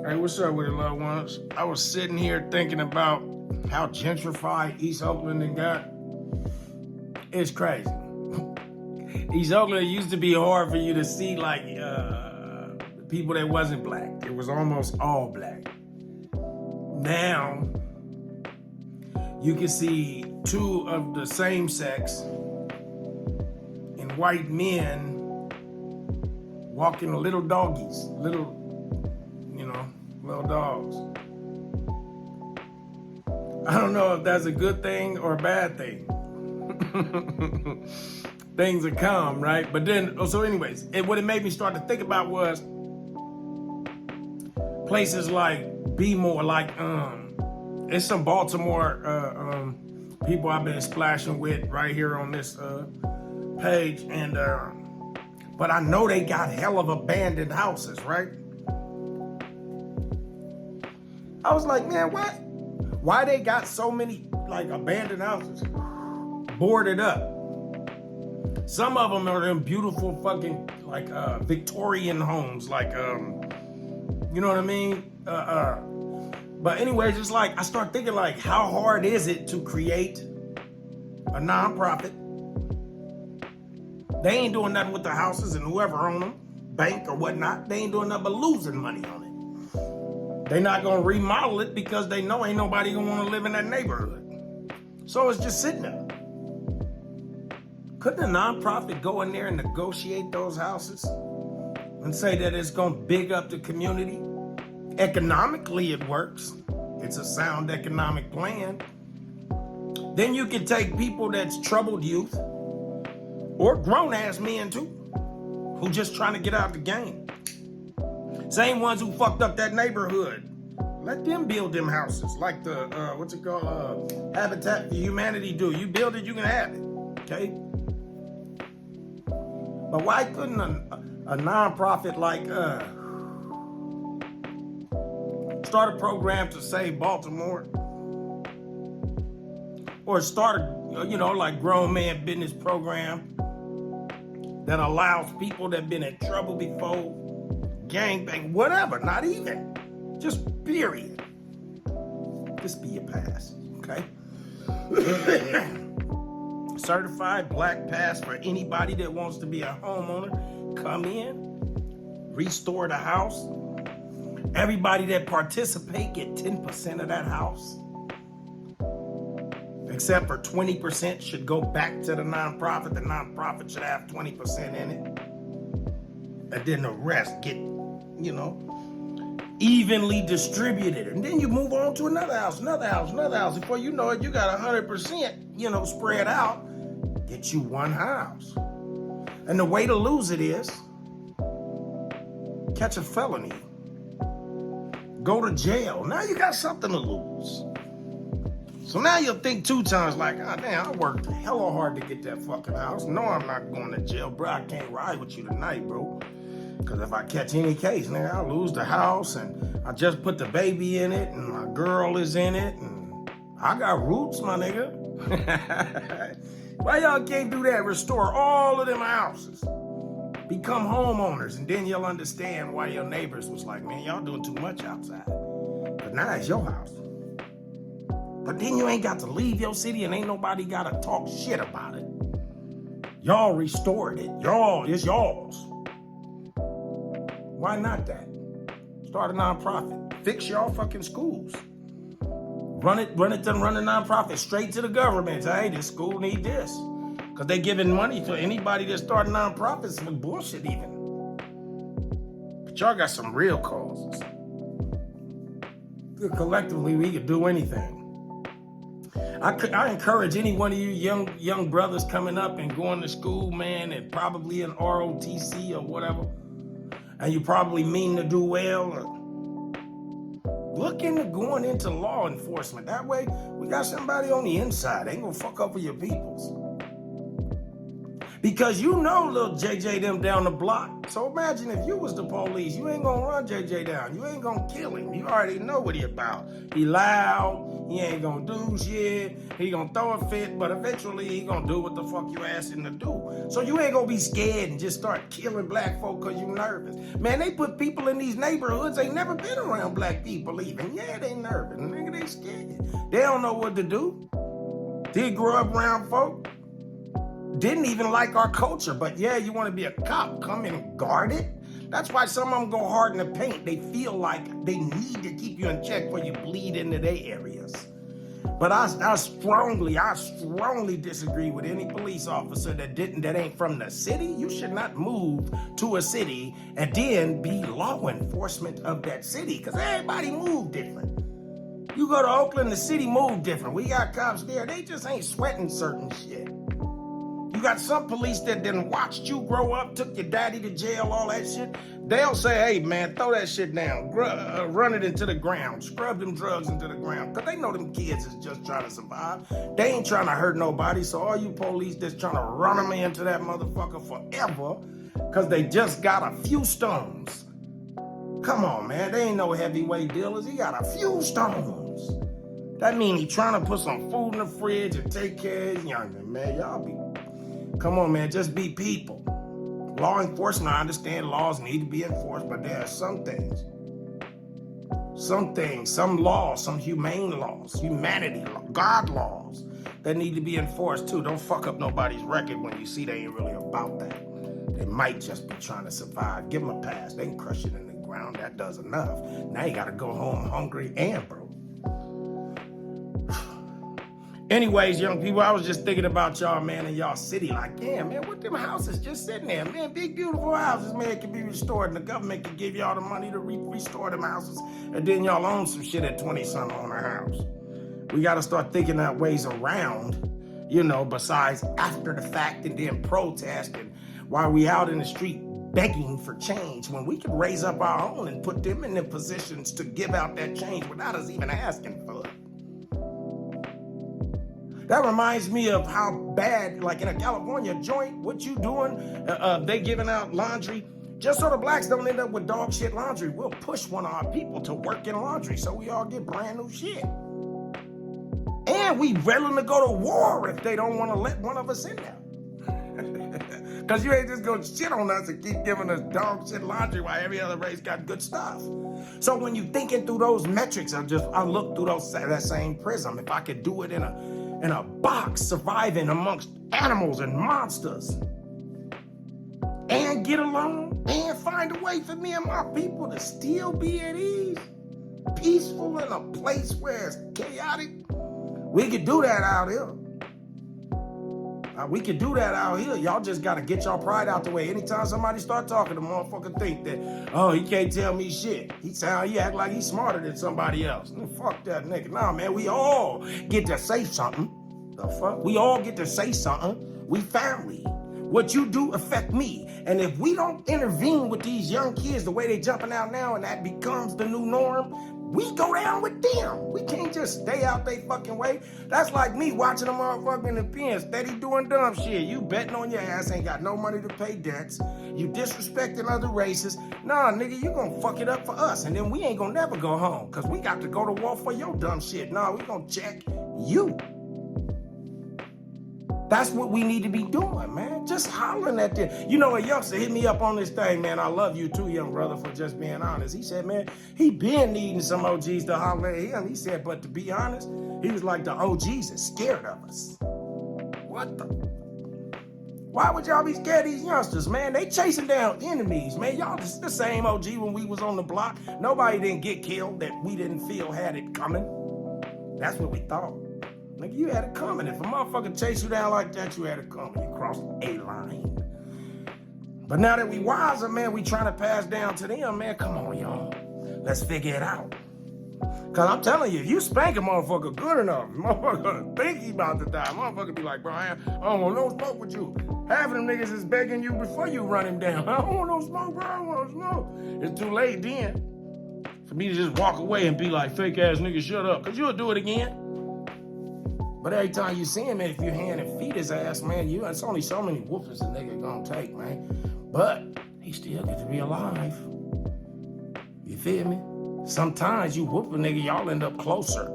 Hey, what's up with it, loved ones? I was sitting here thinking about how gentrified East Oakland and got. It's crazy. East Oakland used to be hard for you to see, like, people that wasn't black. It was almost all black. Now, you can see two of the same sex and white men walking little doggies, little dogs. I don't know if that's a good thing or a bad thing. Things are calm, right? But then, so anyways, what it made me start to think about was places like B-more, like, it's some Baltimore people I've been splashing with right here on this page, and but I know they got hell of abandoned houses, right? I was like, man, what? Why they got so many like abandoned houses boarded up? Some of them are them beautiful fucking like Victorian homes, like you know what I mean? But anyways, it's like I start thinking like, how hard is it to create a nonprofit? They ain't doing nothing with the houses, and whoever own them, bank or whatnot, they ain't doing nothing but losing money on it. They're not gonna remodel it because they know ain't nobody gonna wanna live in that neighborhood. So it's just sitting there. Couldn't a nonprofit go in there and negotiate those houses and say that it's gonna big up the community? Economically, it works. It's a sound economic plan. Then you can take people that's troubled youth or grown-ass men too, who just trying to get out of the game. Same ones who fucked up that neighborhood. Let them build them houses like the, what's it called, Habitat for Humanity do. You build it, you can have it, okay? But why couldn't a nonprofit like start a program to save Baltimore? Or start a, like grown man business program that allows people that been in trouble before, gangbang, whatever, not even, just period. Just be a pass, okay? Certified black pass for anybody that wants to be a homeowner. Come in, restore the house. Everybody that participate get 10% of that house. Except for 20% should go back to the nonprofit. The nonprofit should have 20% in it. And then the rest get, evenly distributed. And then you move on to another house, another house, another house. Before you know it, you got 100%, spread out. Get you one house. And the way to lose it is catch a felony. Go to jail. Now you got something to lose. So now you'll think two times like, oh, damn, I worked hella hard to get that fucking house. No, I'm not going to jail, bro. I can't ride with you tonight, bro. Because if I catch any case, nigga, I'll lose the house, and I just put the baby in it, and my girl is in it, and I got roots, my nigga. Why y'all can't do that? Restore all of them houses. Become homeowners, and then you'll understand why your neighbors was like, man, y'all doing too much outside. But now it's your house. But then you ain't got to leave your city, and ain't nobody got to talk shit about it. Y'all restored it. It's y'all's. Why not that? Start a nonprofit. Fix y'all fucking schools. Run a nonprofit straight to the government. Say, hey, this school need this. Because they giving money to anybody that start nonprofits with bullshit even. But y'all got some real causes. Collectively, we could do anything. I encourage any one of you young brothers coming up and going to school, man, and probably in ROTC or whatever, and you probably mean to do well, or look into going into law enforcement. That way, we got somebody on the inside. They ain't gonna fuck up with your peoples. Because you know little JJ them down the block. So imagine if you was the police, you ain't gonna run JJ down. You ain't gonna kill him. You already know what he about. He loud, he ain't gonna do shit, he gonna throw a fit, but eventually he gonna do what the fuck you asked him to do. So you ain't gonna be scared and just start killing black folk cause you nervous. Man, they put people in these neighborhoods, they never been around black people even. Yeah, they nervous, nigga, they scared. They don't know what to do. They grew up around folk. Didn't even like our culture, but yeah, you want to be a cop, come in and guard it. That's why some of them go hard in the paint. They feel like they need to keep you in check before you bleed into their areas. But I strongly disagree with any police officer that ain't from the city. You should not move to a city and then be law enforcement of that city, because everybody move different. You go to Oakland, the city move different. We got cops there, they just ain't sweating certain shit. You got some police that didn't watch you grow up, took your daddy to jail, all that shit. They'll say, hey, man, throw that shit down. Run it into the ground. Scrub them drugs into the ground. Because they know them kids is just trying to survive. They ain't trying to hurt nobody. So all you police that's trying to run them into that motherfucker forever because they just got a few stones. Come on, man. They ain't no heavyweight dealers. He got a few stones. That mean he trying to put some food in the fridge and take care of his youngin', man. Y'all be... Come on, man, just be people. Law enforcement, I understand laws need to be enforced, but there are some things, some laws, some humane laws, humanity, God laws that need to be enforced too. Don't fuck up nobody's record when you see they ain't really about that. They might just be trying to survive. Give them a pass. They can crush it in the ground. That does enough. Now you gotta go home hungry and broke. Anyways, young people, I was just thinking about y'all, man, in y'all city. Like, yeah, man, what them houses just sitting there? Man, big, beautiful houses, man, can be restored. And the government can give y'all the money to restore them houses. And then y'all own some shit at 20-something on a house. We got to start thinking out ways around, you know, besides after the fact and then protesting while we out in the street begging for change, when we could raise up our own and put them in the positions to give out that change without us even asking for it. That reminds me of how bad, like in a California joint, what you doing, they giving out laundry. Just so the blacks don't end up with dog shit laundry, we'll push one of our people to work in laundry so we all get brand new shit. And we willing to go to war if they don't want to let one of us in there. Because you ain't just going to shit on us and keep giving us dog shit laundry while every other race got good stuff. So when you thinking through those metrics, I look through that same prism. If I could do it in a box, surviving amongst animals and monsters, and get along, and find a way for me and my people to still be at ease, peaceful in a place where it's chaotic, we could do that out here. We could do that out here. Y'all just got to get y'all pride out the way. Anytime somebody start talking, the motherfucker think that, oh, he can't tell me shit. He act like he's smarter than somebody else. Fuck that nigga. Nah, man, we all get to say something. The fuck? We all get to say something. We family. What you do affect me. And if we don't intervene with these young kids the way they jumping out now and that becomes the new norm, we go down with them. We can't just stay out they fucking way. That's like me watching a motherfucker in the pen, steady doing dumb shit. You betting on your ass, ain't got no money to pay debts. You disrespecting other races. Nah, nigga, you gonna fuck it up for us. And then we ain't gonna never go home, because we got to go to war for your dumb shit. Nah, we gonna check you. That's what we need to be doing, man. Just hollering at them. You know, a youngster hit me up on this thing, man. I love you too, young brother, for just being honest. He said, man, he been needing some OGs to holler at him. He said, but to be honest, he was like, the OGs is scared of us. What the? Why would y'all be scared of these youngsters, man? They chasing down enemies, man. Y'all just the same OG when we was on the block. Nobody didn't get killed that we didn't feel had it coming. That's what we thought. Nigga, you had it coming. If a motherfucker chase you down like that, you had it coming. You crossed a line. But now that we wiser, man, we trying to pass down to them, man. Come on, y'all. Let's figure it out. Because I'm telling you, if you spank a motherfucker good enough, motherfucker think he about to die. Motherfucker be like, bro, I don't want no smoke with you. Half of them niggas is begging you before you run him down. I don't want no smoke, bro. I don't want no smoke. It's too late then for me to just walk away and be like, fake ass nigga, shut up. Because you'll do it again. But every time you see him, if you hand and feed his ass, man, it's only so many whoopings a nigga gonna take, man. But he still get to be alive. You feel me? Sometimes you whoop a nigga, y'all end up closer.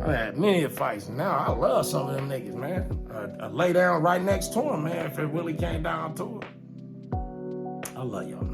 I had many fights. Now I love some of them niggas, man. I lay down right next to him, man, if it really came down to it. I love y'all.